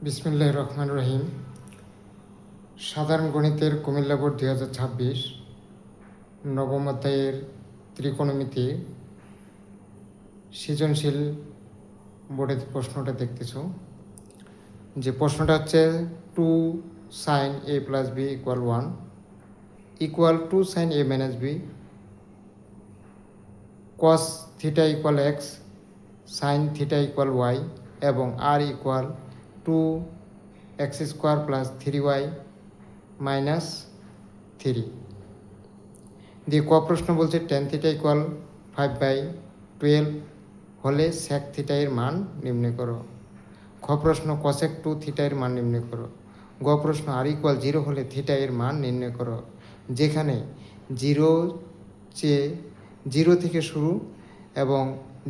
বিসমিল্লাহির রহমানির রহিম। সাধারণ গণিতের কুমিল্লা বোর্ড 2026 নবম অধ্যায়ের ত্রিকোণমিতি সৃজনশীল বোর্ডের প্রশ্নটা দেখতেছ। যে প্রশ্নটা হচ্ছে 2 sin a plus b equal 1 equal 2 sin a minus b cos theta equal x sin theta equal y এবং r equal 2x square plus 3y minus 3 দিয়ে ক প্রশ্ন বলছে টেন থিটা ইকুয়াল 5/12 হলে সেক থিটা এর মান নির্ণয় করো। খ প্রশ্ন কসেক 2 থিটা এর মান নির্ণয় করো। গ প্রশ্ন আর ইকুয়াল 0 হলে থিটা এর মান নির্ণয় করো। যেখানে 0 থেকে শুরু এবং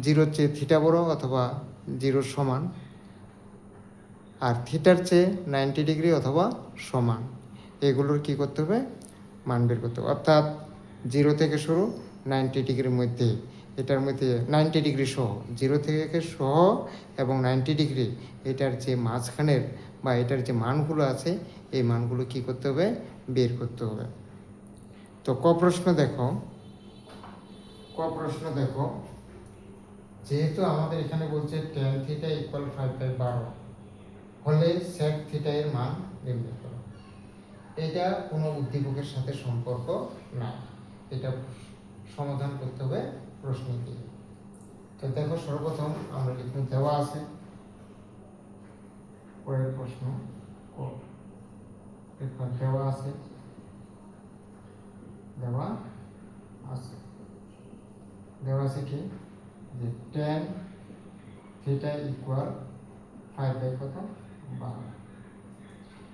0 চেয়ে থিটা বড় অথবা 0 সমান, আর থিটার চেয়ে 90 ডিগ্রি অথবা সমান, এগুলোর কী করতে হবে? মান বের করতে হবে। অর্থাৎ 0 থেকে শুরু 90 ডিগ্রির মধ্যে, এটার মধ্যে 90 ডিগ্রি সহ, 0 থেকে সহ এবং 90 ডিগ্রি, এটার যে মাঝখানের বা এটার যে মানগুলো আছে এই মানগুলো কী করতে হবে? বের করতে হবে। তো ক প্রশ্ন দেখো, যেহেতু আমাদের এখানে বলছে টেন থিটা ইকুয়াল 5/12 হলে সেক থিটা এর মান নির্ণয় করো। এটা কোনো উদ্দীপকের সাথে সম্পর্ক না, এটা সমাধান করতে হবে প্রশ্ন দিয়ে। তো দেখো, সর্বপ্রথম আমরা লিখব দেওয়া আছে পরের প্রশ্ন দেওয়া আছে কি যে টেন থিটা ইকুয়াল 5/12।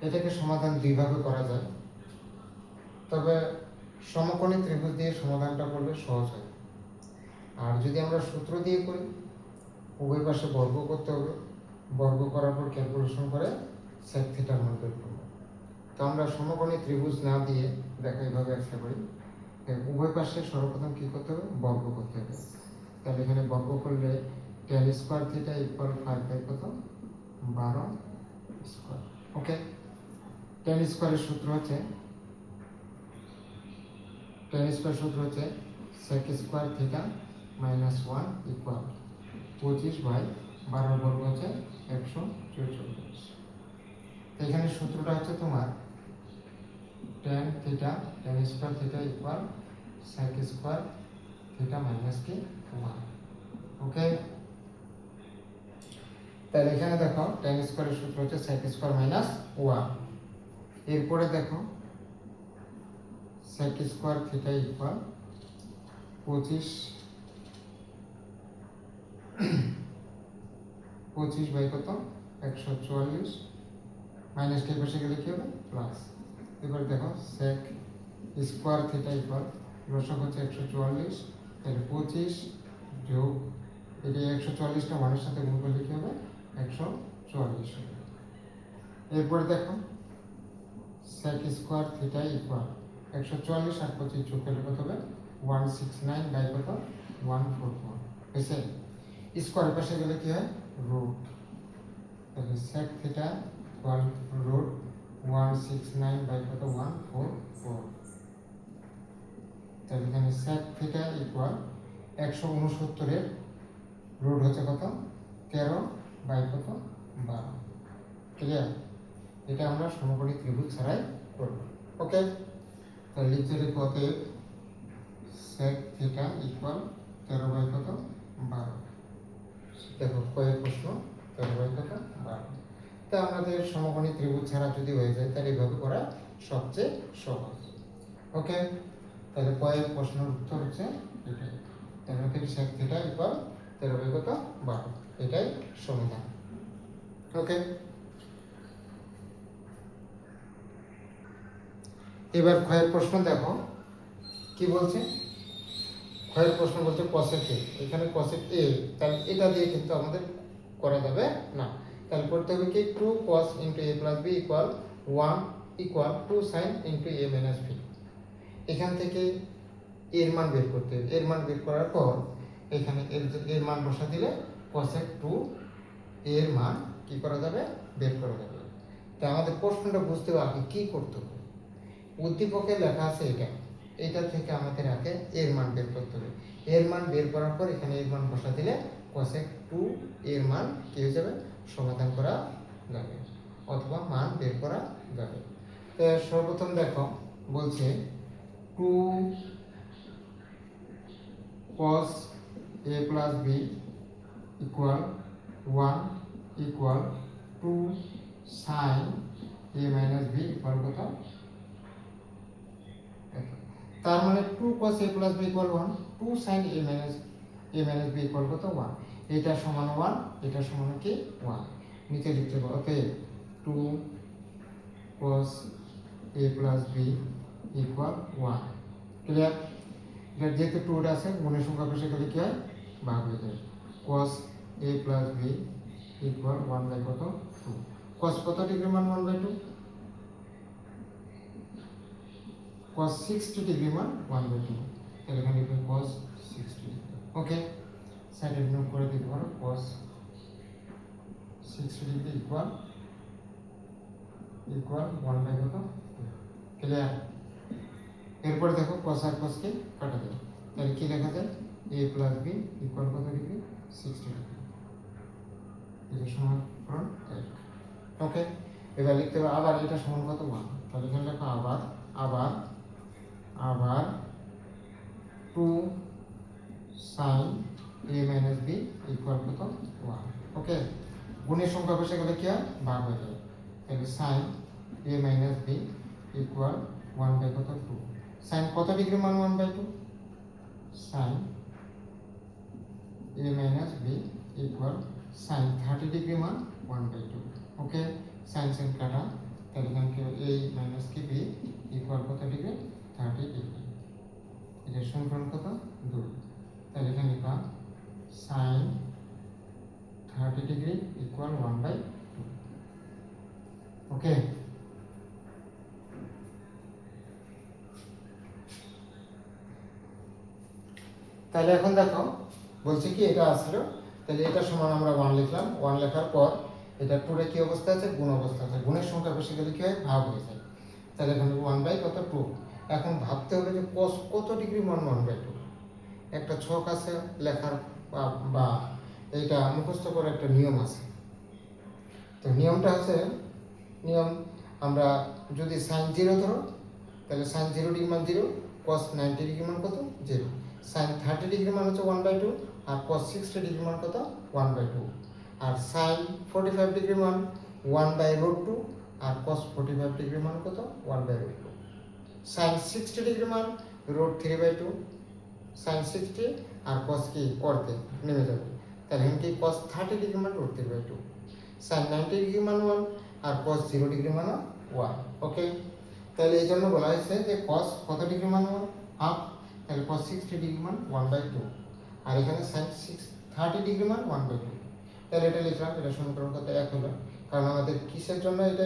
এটাকে সমাধান দুইভাবে করা যায়, তবে সমকোণী ত্রিভুজ দিয়ে সমাধানটা করলে সহজ হয়। আর যদি আমরা সূত্র দিয়ে করি, উভয় পাশে বর্গ করতে হবে, বর্গ করার পর ক্যালকুলেশন করে সেক থিটার মান বের করব। তো আমরা সমকোণী ত্রিভুজ না দিয়ে দেখো এইভাবে একটা করি, উভয় পাশে সর্বপ্রথম কী করতে হবে? বর্গ করতে হবে। তাহলে এখানে বর্গ করলে tan square theta equal 5/12 square. Okay, tan স্কোয়ারের সূত্র হচ্ছে sec square theta minus 1 equal 25/12 বর্গ হচ্ছে 144। এখানে সূত্রটা হচ্ছে তোমার tan square theta equal sec square theta minus 1। Okay, তাহলে এখানে দেখো টেন স্কোয়ারের সূত্র হচ্ছে সেক স্কোয়ার মাইনাস 1। এরপরে দেখো sec square theta equal 25/144 minus কে পাশে গেলে কি হবে? প্লাস। এবার দেখো সেক স্কোয়ার থিটা ইকুয়াল রসক হচ্ছে 144, তাহলে 25 যোগ এটি 144টা মানের সাথে গুণ করলে কি হবে? 144 হবে। এরপরে দেখো সেক স্কোয়ার থিটা ইকুয়াল 144 আর 25 যোগ করলে কত হবে? 169/144 হয়েছে। স্কোয়ারের পাশে গেলে কি হয়? রুট। তাহলে সেক থিটা ইকুয়াল রুট 169/144। তাহলে এখানে সেক থিটা ইকুয়াল 169 রুট হচ্ছে কত? 13/12। ক্লিয়ার? এটা আমরা সমকোণী ত্রিভুজ ছাড়াই করব। ওকে, তাহলে লিখতে লিখব অতএব সেক থিটা ইকুয়াল 13/12। দেখো কয়েক প্রশ্ন 13/12। তা আমাদের সমকোণী ত্রিভুজ ছাড়া যদি হয়ে যায় তাহলে এইভাবে করা সবচেয়ে সহজ। ওকে, তাহলে কয়েক প্রশ্নের উত্তর হচ্ছে এটাই। তাহলে সেক থিটা ইকুয়াল 13/12, এটাই সমাধান। ওকে, এবার ক্ষয়ের প্রশ্ন দেখো কি বলছে। ক্ষয়ের প্রশ্ন বলছে কসেক এ, এখানে কসেক এ, তাহলে এটা দিয়ে কিন্তু আমাদের করা যাবে না। তাহলে করতে হবে কি 2 cos * a + b = 1 = 2 sin * a - b। এখান থেকে এর মান বের করতে হবে। এর মান বের করার পর এখানে এর মান বসা দিলে cosec 2 এর মান কি করা যাবে, বের করা যাবে। তা আমাদের প্রশ্নটা বুঝতে হবে আগে কি করতে হবে। উদ্দীপকে লেখা আছে এটা থেকে আমাদের আগে এর মান বের করতে হবে। এর মান বের করার পর এখানে এর মান বসা দিলে cosec 2 এর মান কি হয়ে যাবে, সমাধান করা যাবে অথবা মান বের করা যাবে। তো সর্বপ্রথম দেখো বলছে 2 cos a plus b equal 1 equal 2 sin a minus b equal কত, তার মানে 2 cos a plus b equal 1, 2 sin a minus b equal কত 1, এটা সমান 1, এটা সমান কি 1, নিচে লিখতে পারো। অতএব 2 cos a plus b equal 1, clear. এটা যেহেতু 2 টা আছে গুণের সংখ্যা বসে গেলে কি হয়, ভাগ হয়ে যায়। cos a plus b equal 1 by কত 2, cos কত ডিগ্রি মান 1 বাই 2, cos 60 ডিগ্রি মান 1 বাই 2, তাহলে এখানে লিখবে cos 60 ডিগ্রি। ওকে, সাইডে নোট করে দিতে পারো cos 60 ডিগ্রি ইকুয়াল 1 বাই কত 2, ক্লিয়ার। এরপরে দেখো cos আর cos কে কাটা যায়, তাহলে কি লেখা যায়, a plus b ইকুয়াল কত ডিগ্রি 60 ডিগ্রি, এটা সমাকলন 1। ওকে, এবার লিখতে হবে আবার এটা সমান কত 1, তাহলে এখানে লেখা আবার 2 sin a minus b equal কত 1। ওকে, গুণের সংখ্যা বসে গেলে কি হয়, ভাগ হয়ে যায়, তাহলে sin a minus b equal 1 by কত 2, sin কত ডিগ্রি মান 1 by 2, sin a minus b equal sin 30 degree মান 1 বাই 2। ওকে, sin কাটা, তাহলে এখানে কি a মাইনাস কি b ইকুয়াল কত ডিগ্রি 30 ডিগ্রি, এটা সমীকরণ কত 2, তাহলে এখানে লিখা sin 30 ডিগ্রি ইকুয়াল 1 বাই 2। ওকে, তাহলে এখন দেখো বলছে কি এটা আসলো, তাহলে এটা সমান আমরা 1 লিখলাম, 1 লেখার পর এটা 2 এর কি অবস্থা আছে, গুণ অবস্থা আছে, গুণের সংখ্যা বেশি গেলে কি হয়, ভাগ হয়ে যায়, তাহলে এখানে 1 বাই কত 2। এখন ভাবতে হবে যে cos কত ডিগ্রি মান 1 বাই 2, একটা ছক আছে লেখার বা এইটা মুখস্থ করে একটা নিয়ম আছে। তো নিয়মটা হচ্ছে, নিয়ম আমরা যদি sin 0 ধরো, তাহলে sin 0 ডিগ্রি মান 0, cos 90 ডিগ্রি মান কত 0, sin 30 ডিগ্রি মান হচ্ছে 1 বাই 2, আর cos 60 ডিগ্রি মান কত 1 বাই 2, আর sin 45 ডিগ্রি মান 1 বাই √2, আর cos 45 ডিগ্রি মান কত 1 বাই √2, sin 60 ডিগ্রি মান √3 বাই 2, sin 60 আর cos কি করতে নেমে যাবে, তাহলে এখানে কি cos 30 ডিগ্রি মান √3 বাই 2, sin 90 ডিগ্রি মান 1, আর cos 0 ডিগ্রি মান 1। ওকে, তাহলে এই জন্য বলা হয়েছে যে cos কত ডিগ্রি মান 1 হাফ, তাহলে cos 60 ডিগ্রি মান 1 বাই 2, আর এখানে sin 30 ডিগ্রি মান 1 বাই 2, তাহলে এটা লিখলাম, এটা সমীকরণ কত 1 হলো। কারণ আমাদের কিসের জন্য এটা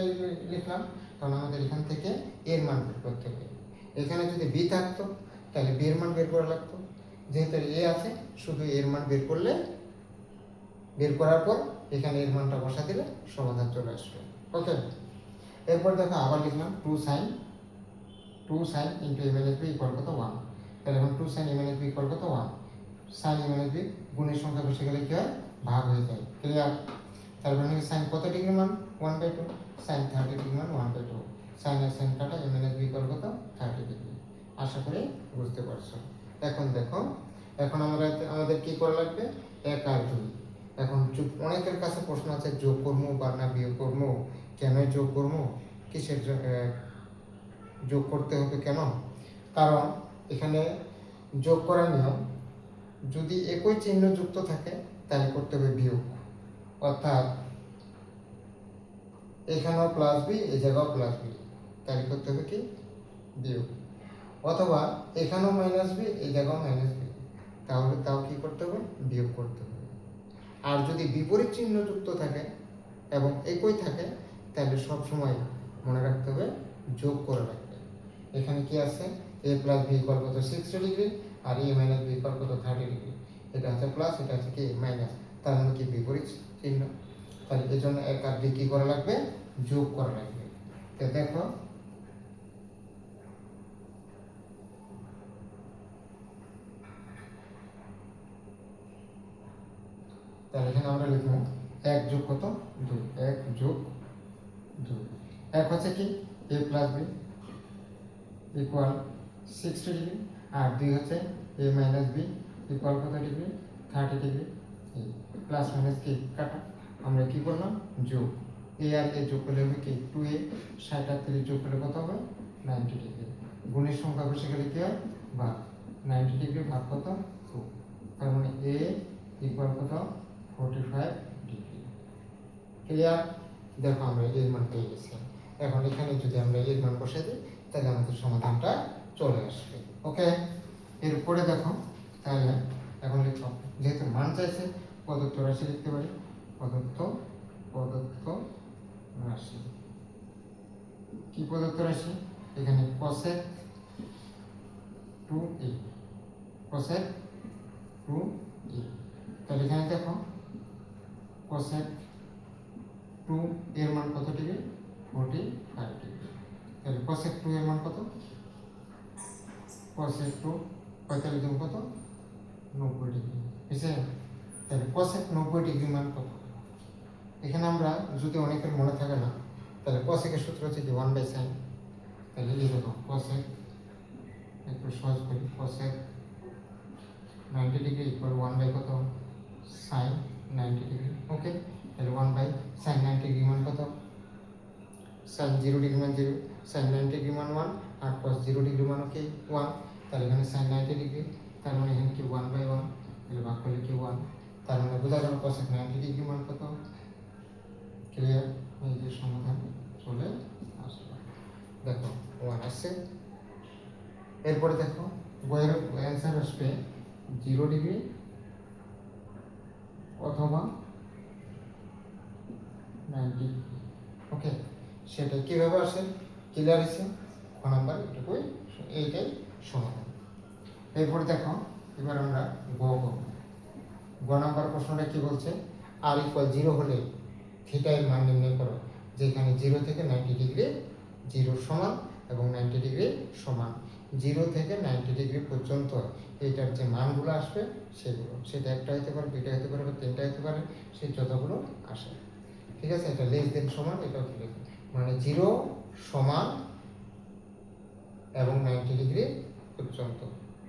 লিখলাম, কারণ আমাদের এখান থেকে এর মান বের করতে হবে। এখানে যদি b থাকতো তাহলে b এর মান বের করা লাগতো, যেহেতু a আছে শুধু এর মান বের করলে, বের করার পর এখানে এর মানটা বসা দিলে সমাধান চলে আসবে। ওকে, এরপর দেখো আবার লিখলাম 2 sin into a minus b equal কত 1, তাহলে এখন 2 sin a minus b equal কত 1, sin a minus b গুণের সংখ্যা বসে গেলে কি হয়, ভাগ হয়ে যায়, ক্লিয়ার। তারপর sin কত ডিগ্রি মান 1 বাই 2, sin 30 ডিগ্রি মান 1 বাই 2, sin আর sin কাটা a minus b ইকুয়াল কত 30 ডিগ্রি। আশা করি বুঝতে পারছো। এখন দেখো, এখন আমাদের কি করা লাগবে, 1 আর 2। এখন অনেকের কাছে প্রশ্ন আছে যোগ করবো বা না বিয়োগ করবো, কেন যোগ করবো, কিসের যোগ করতে হবে কেন, কারণ এখানে যোগ করার নিয়ম, যদি একই চিহ্ন যুক্ত থাকে তাহলে করতে হবে বিয়োগ, অর্থাৎ এখানেও প্লাস বি এই জায়গাও প্লাস বি, তাহলে করতে হবে কি বিয়োগ, অথবা এখানেও মাইনাস বি এই জায়গাও মাইনাস বি, তাহলে তাও কি করতে হবে বিয়োগ করতে হবে। আর যদি বিপরীত চিহ্ন যুক্ত থাকে এবং একই থাকে তাহলে সব সময় মনে রাখতে হবে যোগ করে রাখবে। এখানে কি আছে, a প্লাস বি ইকুয়াল কত 60 ডিগ্রি, আর a মাইনাস বি ইকুয়াল কত 30 ডিগ্রি, এটা হচ্ছে প্লাস, এটা হচ্ছে কি মাইনাস, তার মানে কি বিপরীত চিহ্ন। তাহলে এই জন্য এক আর দুই কি করা লাগবে, যোগ করা লাগবে। তো দেখো তাহলে এখানে আমরা লিখবো 1 যোগ কত 2, 1 যোগ 2। 1 হচ্ছে কি a plus b equal 60 degree, আর 2 হচ্ছে a মাইনাস b ইকুয়াল কত ডিগ্রি 30 ডিগ্রি। এই প্লাস মাইনাস কি কাটা, আমরা কি করলাম যোগ, a আর a যোগ করলে হবে কি 2a, 60 আর 30 যোগ করলে কত হবে 90 ডিগ্রি। গুণের সংখ্যা বসে গেলে কি হয় ভাগ, 90 ডিগ্রি ভাগ কত 2, তার মানে a ইকুয়াল কত 45 ডিগ্রি। ক্লিয়ার? দেখো আমরা এর মান পেয়ে গেছি। এখন এখানে যদি আমরা এর মান বসিয়ে দিই তাহলে আমাদের সমাধানটা চলে আসবে। ওকে, এরপরে দেখো তাহলে এখন লিখো, যেহেতু মান চাইছে প্রদত্ত রাশি লিখতে পারি, প্রদত্ত রাশি। কি প্রদত্ত রাশি, এখানে cosec 2a, cosec 2a। তাহলে এখানে দেখো cosec 2 এর মান কত ডিগ্রি 45 ডিগ্রি। তাহলে cosec 2 এর মান কত, cosec 2 45 গুণ কত 90 ডিগ্রি, বুঝছেন? তাহলে cosec 90 ডিগ্রি মান কত, এখানে আমরা যদি অনেকের মনে থাকে না তাহলে cosec এর সূত্র হচ্ছে কি 1/sin। তাহলে এই দেখো cosec একটু সহজ করি, cosec 90 ডিগ্রি ইকুয়াল 1 কত sin 90 ডিগ্রি। ওকে, তাহলে 1/sin 90 ডিগ্রি মান কত, sin 0 ডিগ্রি মান 0, sin 90 ডিগ্রি মান 1, আর cos 0 ডিগ্রি মান কি 1। তাহলে এখানে sin 90 ডিগ্রি, তার মানে এখানে কি 1/1, তাহলে ভাগ করলে কি 1, তার মানে বোঝা গেল cosec 90 ডিগ্রি মান কত। ক্লিয়ার? এই যে সমাধান চলে আসলো, দেখো 1 আসছে। এরপরে দেখো বইয়ের অ্যান্সার আসবে 0 ডিগ্রি অথবা 90 ডিগ্রি। ওকে, সেটা কিভাবে আসে ক্লিয়ার হয়েছে, ক নাম্বার এটুকুই, এইটাই সমাধান। এরপরে দেখো এবার আমরা গ নাম্বার প্রশ্নটা কি বলছে, আর ইকুয়াল 0 হলে থিটা এর মান নির্ণয় করো, যেখানে 0 থেকে 90 ডিগ্রি 0 সমান এবং 90 ডিগ্রি সমান। 0 থেকে 90 ডিগ্রি পর্যন্ত এইটার যে মানগুলো আসবে সেগুলো, সেটা একটা হতে পারে, দুইটা হতে পারে, বা তিনটা হতে পারে, সেই যতগুলো আসে। ঠিক আছে, এটা লেস দেন সমান, এটাও লিখবে, মানে 0 সমান এবং 90 ডিগ্রি পর্যন্ত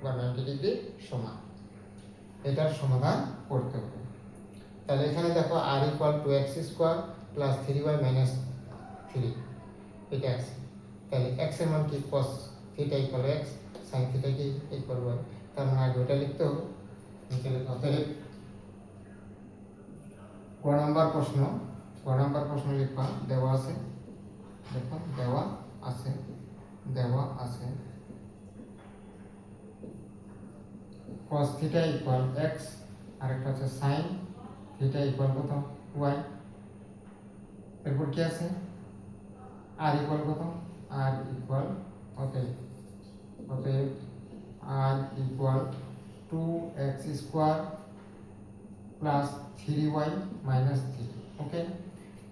বা 90 ডিগ্রি সমান, এটার সমাধান করতে হবে। তাহলে এখানে দেখো r equal to x square plus 3y minus 3, এটা আছে। তাহলে x এর মান কি cos theta equal x, sin theta কি ইকুয়াল y, তার মানে আগে ওটা লিখতে হবে। অতএব ক নাম্বার প্রশ্ন লিখবা, দেওয়া আছে, দেখো দেওয়া আছে cos থিটা ইকুয়াল x, আরেকটা হচ্ছে sin থিটা ইকুয়াল কত y। এরপর কি আছে r ইকুয়াল কত, r ইকুয়াল অতএব r equal 2x square plus 3y minus 3। ওকে,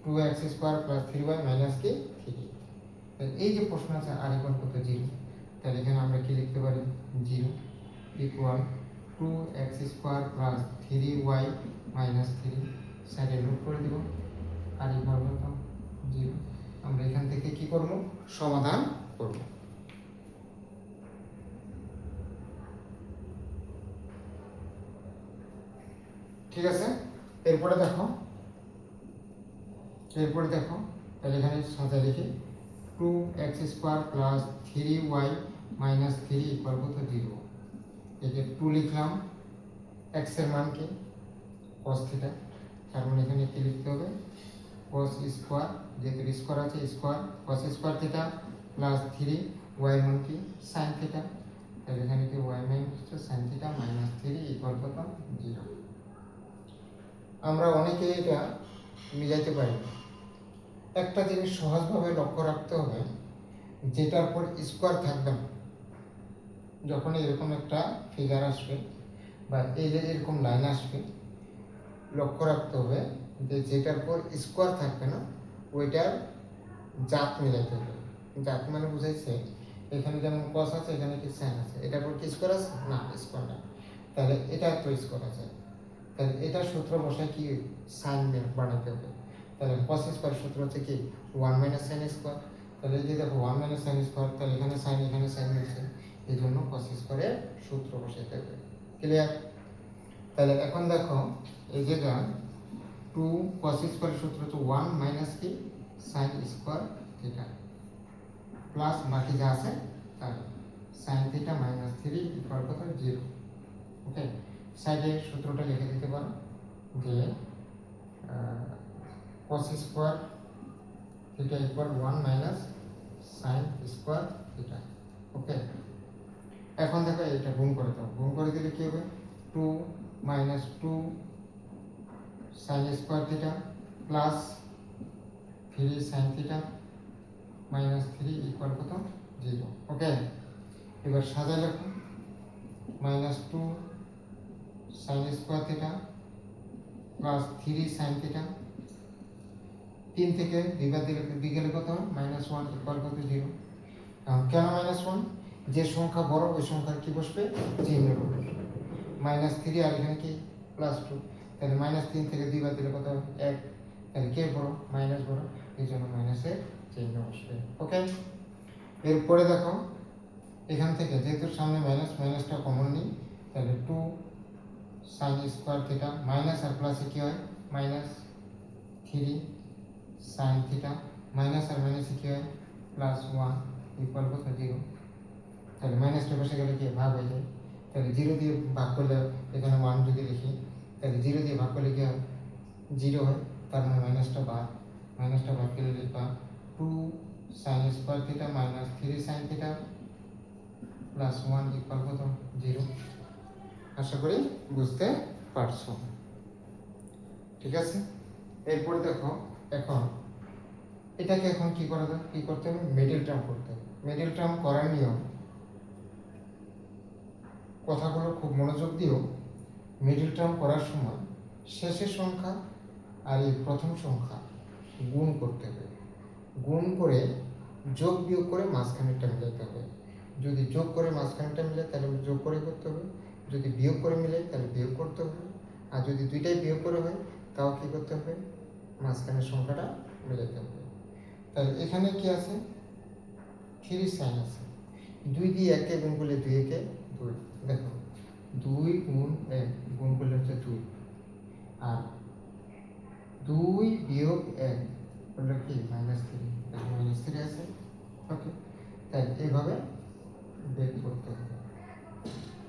2x square plus 3y minus কি 3। এই যে প্রশ্ন আছে r ইকুয়াল কত 0, তাহলে এখানে আমরা কি লিখতে পারি 0 equal 2x square plus 3y minus 3, সাইডে নোট করে দিব, আর ইকুয়াল কত 0। আমরা এখান থেকে কি করব, সমাধান করব। ঠিক আছে, এরপরে দেখো তাহলে এখানে সাজা লিখি 2x square plus 3y minus 3 equal কত 0। এই যে 2 লিখলাম, x এর মান কি cos থিটা, তার মানে এখানে কি লিখতে হবে cos স্কোয়ার, যেহেতু স্কোয়ার আছে square, cos square theta plus 3y এর মান কি sin থিটা, তাহলে এখানে কি y minus sin theta minus 3 equal কত 0। আমরা অনেকে এটা মিলাইতে পারি না। একটা জিনিস সহজভাবে লক্ষ্য রাখতে হবে, যেটার পর স্কোয়ার থাকবে না, যখন এরকম একটা ফিগার আসবে বা এই যে এরকম লাইন আসবে, লক্ষ্য রাখতে হবে যেটার পর স্কোয়ার থাকবে না ওইটার জাত মিলাইতে হবে। জাত মানে বুঝাইছে এখানে যেমন কস আছে এখানে কি সাইন আছে, এটার পর কি স্কোয়ার আছে না, স্কোয়ার না, তাহলে এটা তো স্কোয়ার আছে, তাহলে এটা সূত্র বসায় কি সাইন বানাতে হবে। তাহলে কস স্কোয়ার সূত্র হচ্ছে কি 1 মাইনাস সাইন স্কোয়ার। তাহলে এই যে দেখো 1 মাইনাস সাইন স্কোয়ার, তাহলে এখানে সাইন মিলছে, এই জন্য কস স্কোয়ারের সূত্র বসাইতে হবে। ক্লিয়ার? তাহলে এখন দেখো এই জায়গা 2 কস স্কোয়ারের সূত্র হচ্ছে 1 মাইনাস কি সাইন স্কোয়ার থিটা প্লাস বাকি যা আছে তার সাইন থিটা মাইনাস 3 ইকুয়াল কত 0। ওকে, সাইডে সূত্রটা লিখে দিতে পারো যে cos square theta equal 1 minus sine square theta. Okay, এখন দেখো এটা গুণ করে দাও, গুণ করে দিলে কি হবে 2 minus 2 sign square theta plus 3 sine theta minus 3 equal কত 0। ওকে, এবার সাজাই রাখো minus 2 sign square theta plus 3 sine theta, 3 থেকে 2 বাদ দিলে গেলে কত হয় -1 ইকুয়াল কত 0। কেন -1? যে সংখ্যা বড় ওই সংখ্যার কি বসবে চিহ্নের উপর, -3 আর এখানে কি +2, তাহলে -3 থেকে 2 বাদ দিলে কত 1, তাহলে কে বড় মাইনাস বড়, এই জন্য মাইনাসের চিহ্ন বসবে। ওকে, এরপরে দেখো এখান থেকে যেহেতু সামনে মাইনাসটা কমন নিই, তাহলে 2 সাইন স্কোয়ার থিটা মাইনাস আর প্লাসে কি হয় -3 সাইন থিটা মাইনাস আর মাইনাসে কি হয় +1 ইকুয়াল কত 0। তাহলে মাইনাসটা বসে গেলে কি ভাগ হয়ে যায়, তাহলে 0 দিয়ে ভাগ করলে এখানে 1 যদি লিখি তাহলে 0 দিয়ে ভাগ করলে কি হয় 0 হয়, তার মানে মাইনাসটা বাদ করলে লিখবা 2 sign square theta minus 3 sine theta +1 equal কত 0। আশা করি বুঝতে পারছো। ঠিক আছে, এরপরে দেখো এখন এটাকে এখন কি করতে হবে মিডল টার্ম করতে হবে। মিডল টার্ম করার নিয়ম, কথাগুলো খুব মনোযোগ দিও। মিডল টার্ম করার সময় শেষের সংখ্যা আর এই প্রথম সংখ্যা গুণ করতে হবে, গুণ করে যোগ বিয়োগ করে মাঝখানেরটা মিলাতে হবে। যদি যোগ করে মাঝখানেরটা মিলে তাহলে যোগ করে করতে হবে, যদি বিয়োগ করে মিলে তাহলে বিয়োগ করতে হবে, আর যদি দুইটাই বিয়োগ করে হয় তাও কি করতে হবে মাঝখানের সংখ্যাটা মিলাতে হবে। তাহলে এখানে কি আছে 3 সাইন আছে, 2 দিয়ে 1 কে গুণ করলে 2 একে 2, দেখো 2 গুণ 1 গুণ করলে হচ্ছে 2, আর 2 বিয়োগ 1 করলে কি -3 আছে। ওকে, তাই এইভাবে বের করতে হবে।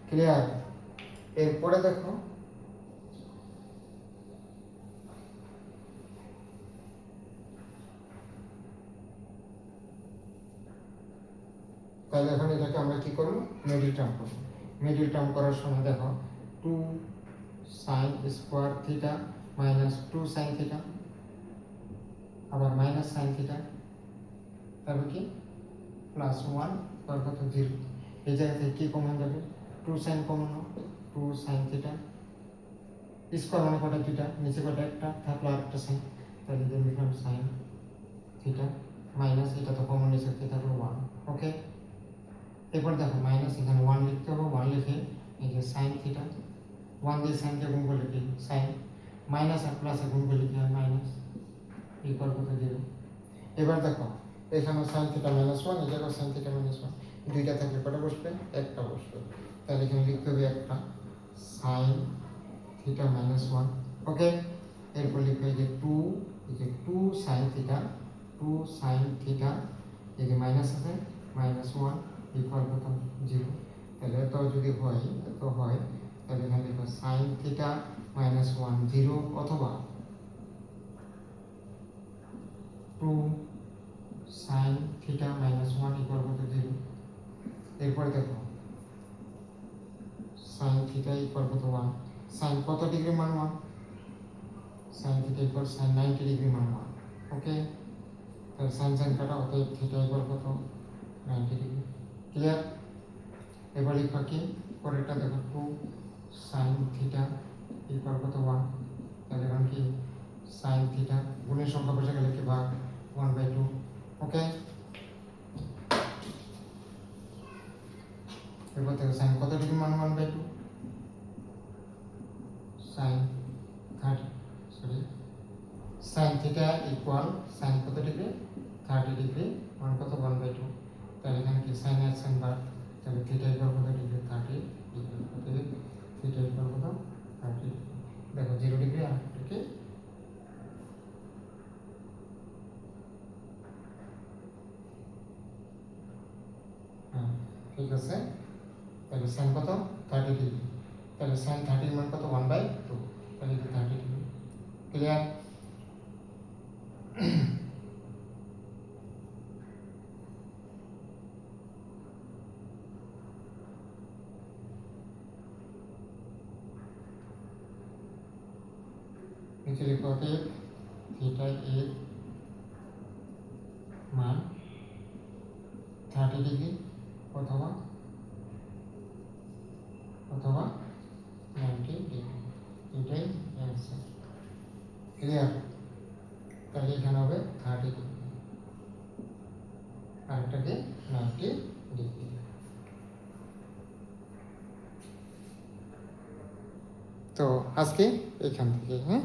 ক্লিয়ার? এরপরে দেখো তাহলে এখন এটাকে আমরা কি করব মিডল টার্ম করব। মিডল টার্ম করার সময় দেখো 2 sign square theta minus 2 sine theta আবার মাইনাস সাইন থিটা, তারপর কি +1 কত 0। এই জায়গা থেকে কি কমন যাবে 2 sine common, 2 sine theta square মানে কটা থিটা, নিচে কটা একটা থাকলো আরেকটা সাইন, তাহলে লিখলাম সাইন থিটা মাইনাস এটা তো কমন নিচে থাকলো 1। ওকে, এরপর দেখো মাইনাস এখানে 1 লিখতে হবে, 1 লিখে এই যে সাইন থিটা 1 দিয়ে সাইনকে গুণ করলে কি সাইন, মাইনাস আর প্লাসে গুণ করলে কি হয় মাইনাস ইকুয়াল কত 0। এবার দেখো এখানে সাইন থিটা -1, এই জায়গায় সাইন থিটা -1, দুইটা থাকলে কটা বসবে একটা বসবে, তাহলে এখানে লিখতে হবে একটা সাইন থিটা -1। ওকে, এরপর লিখবে এই যে 2 সাইন থিটা 2 সাইন থিটা, এই যে মাইনাস আছে -1 ইকুয়াল কত 0। তাহলে এত যদি হয় তাহলে এখানে লিখো সাইন থিটা -1 0 অথবা 2 সাইন থিটা -1 ইকুয়াল কত 0। এরপরে দেখো সাইন থিটা ইকুয়াল কত 1, সাইন কত ডিগ্রি মান 1, sine theta equal sine 90 degree মান 1। ওকে, তাহলে সাইন কাটা, অতএব থিটা ইকুয়াল কত 90 ডিগ্রি। ক্লিয়ার? এবার লিখবা কি পরেরটা দেখো 2 সাইন থিটা ইকুয়াল কত 1, তাহলে এখন কি সাইন থিটা, গুণের সংখ্যা বসে গেলে কি ভাগ 1/2। ওকে, এরপর থেকে সাইন কত ডিগ্রি মান 1/2, sine 30 sorry sine theta equal sine কত ডিগ্রি 30 ডিগ্রি, মান কত 1/2। তাহলে এখানে কি সাইন আর সাইন বাদ, তাহলে থিটা ইকুয়াল কত ডিগ্রি 30 ডিগ্রি, অতএব থিটা ইকুয়াল কত 30 ডিগ্রি। দেখো 0 ডিগ্রি আর কি ঠিক আছে। তাহলে সাইন কত 30 ডিগ্রি, তাহলে সাইন 30 মান কত 1/2, তাহলে 30 ডিগ্রি। ক্লিয়ার? নিচে লিখো অতএব থিটা এর মান 30 ডিগ্রি অথবা 90 ডিগ্রি, এটাই অ্যান্সার। ক্লিয়ার? তাহলে এখানে হবে 30 ডিগ্রি, আরেকটাকে 90 ডিগ্রি। তো আজকে এখান থেকে